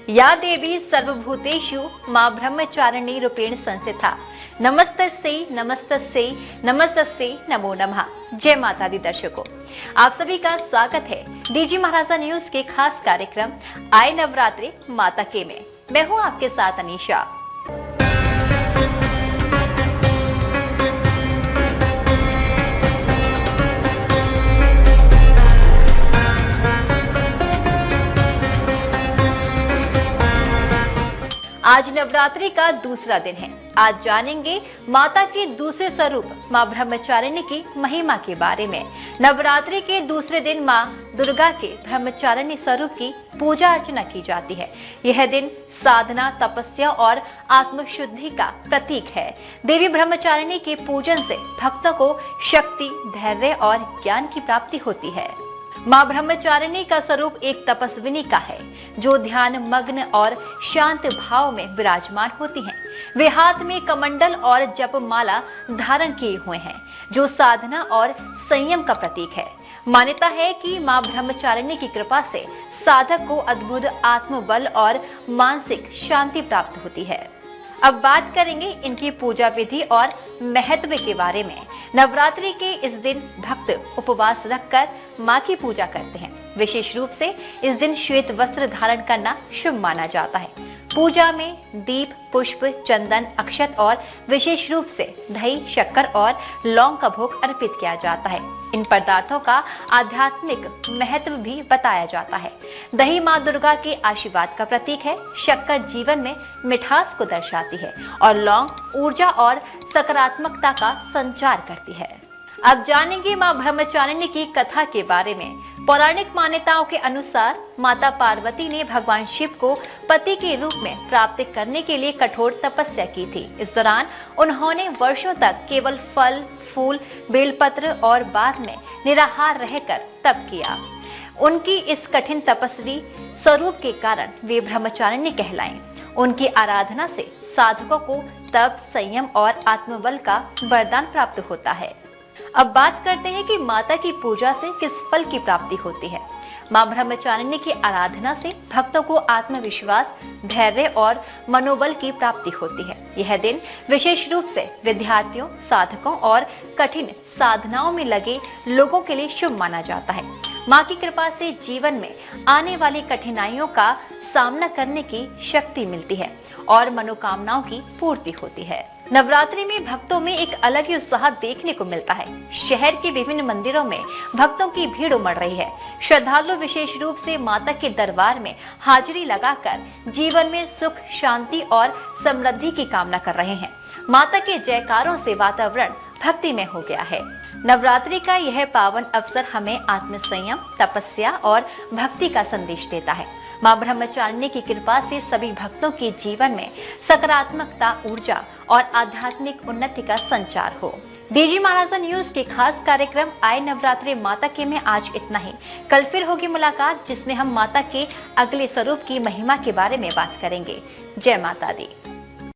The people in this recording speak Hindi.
या देवी सर्वभूतेषु मां ब्रह्मचारिणी रूपेण संस्थिता। नमस्तस्यै नमस्तस्यै नमस्तस्यै नमो नमः। जय माता दी दर्शकों, आप सभी का स्वागत है डीजी महाराजा न्यूज के खास कार्यक्रम आए नवरात्रि माता के में। मैं हूं आपके साथ अनीशा। आज नवरात्रि का दूसरा दिन है। आज जानेंगे माता के दूसरे स्वरूप मां ब्रह्मचारिणी की महिमा के बारे में। नवरात्रि के दूसरे दिन मां दुर्गा के ब्रह्मचारिणी स्वरूप की पूजा अर्चना की जाती है। यह दिन साधना, तपस्या और आत्मशुद्धि का प्रतीक है। देवी ब्रह्मचारिणी के पूजन से भक्तों को शक्ति, धैर्य और ज्ञान की प्राप्ति होती है। मां ब्रह्मचारिणी का स्वरूप एक तपस्विनी का है जो ध्यान मग्न और शांत भाव में विराजमान होती हैं। वे हाथ में कमंडल और जपमाला धारण किए हुए हैं जो साधना और संयम का प्रतीक है। मान्यता है कि मां ब्रह्मचारिणी की कृपा से साधक को अद्भुत आत्मबल और मानसिक शांति प्राप्त होती है। अब बात करेंगे इनकी पूजा विधि और महत्व के बारे में। नवरात्रि के इस दिन भक्त उपवास रखकर मां की पूजा करते हैं। विशेष रूप से इस दिन श्वेत वस्त्र धारण करना शुभ माना जाता है। पूजा में दीप, पुष्प, चंदन, अक्षत और विशेष रूप से दही, शक्कर और लौंग का भोग अर्पित किया जाता है। इन पदार्थों का आध्यात्मिक महत्व भी बताया जाता है। दही मां दुर्गा के आशीर्वाद का प्रतीक है, शक्कर जीवन में मिठास को दर्शाती है और लौंग ऊर्जा और सकारात्मकता का संचार करती है। अब जानेंगे मां ब्रह्मचारिणी की कथा के बारे में। पौराणिक मान्यताओं के अनुसार माता पार्वती ने भगवान शिव को पति के रूप में प्राप्त करने के लिए कठोर तपस्या की थी। इस दौरान उन्होंने वर्षों तक केवल फल, फूल, बेलपत्र और बाद में निराहार रहकर तप किया। उनकी इस कठिन तपस्वी स्वरूप के कारण वे ब्रह्मचारिणी कहलाएं। उनकी आराधना से साधकों को तप, संयम और आत्मबल का वरदान प्राप्त होता है। अब बात करते हैं कि माता की पूजा से किस फल की प्राप्ति होती है। मां ब्रह्मचारिणी की आराधना से भक्तों को आत्मविश्वास, धैर्य और मनोबल की प्राप्ति होती है। यह दिन विशेष रूप से विद्यार्थियों, साधकों और कठिन साधनाओं में लगे लोगों के लिए शुभ माना जाता है। मां की कृपा से जीवन में आने वाली कठिनाइयों का सामना करने की शक्ति मिलती है और मनोकामनाओं की पूर्ति होती है। नवरात्रि में भक्तों में एक अलग ही उत्साह देखने को मिलता है। शहर के विभिन्न मंदिरों में भक्तों की भीड़ उमड़ रही है। श्रद्धालु विशेष रूप से माता के दरबार में हाजिरी लगाकर जीवन में सुख, शांति और समृद्धि की कामना कर रहे हैं। माता के जयकारों से वातावरण भक्तिमय हो गया है। नवरात्रि का यह पावन अवसर हमें आत्मसंयम, तपस्या और भक्ति का संदेश देता है। मां ब्रह्मचारिणी की कृपा से सभी भक्तों के जीवन में सकारात्मकता, ऊर्जा और आध्यात्मिक उन्नति का संचार हो। डीजी महाराजा न्यूज के खास कार्यक्रम आए नवरात्रि माता के में आज इतना ही। कल फिर होगी मुलाकात जिसमें हम माता के अगले स्वरूप की महिमा के बारे में बात करेंगे। जय माता दी।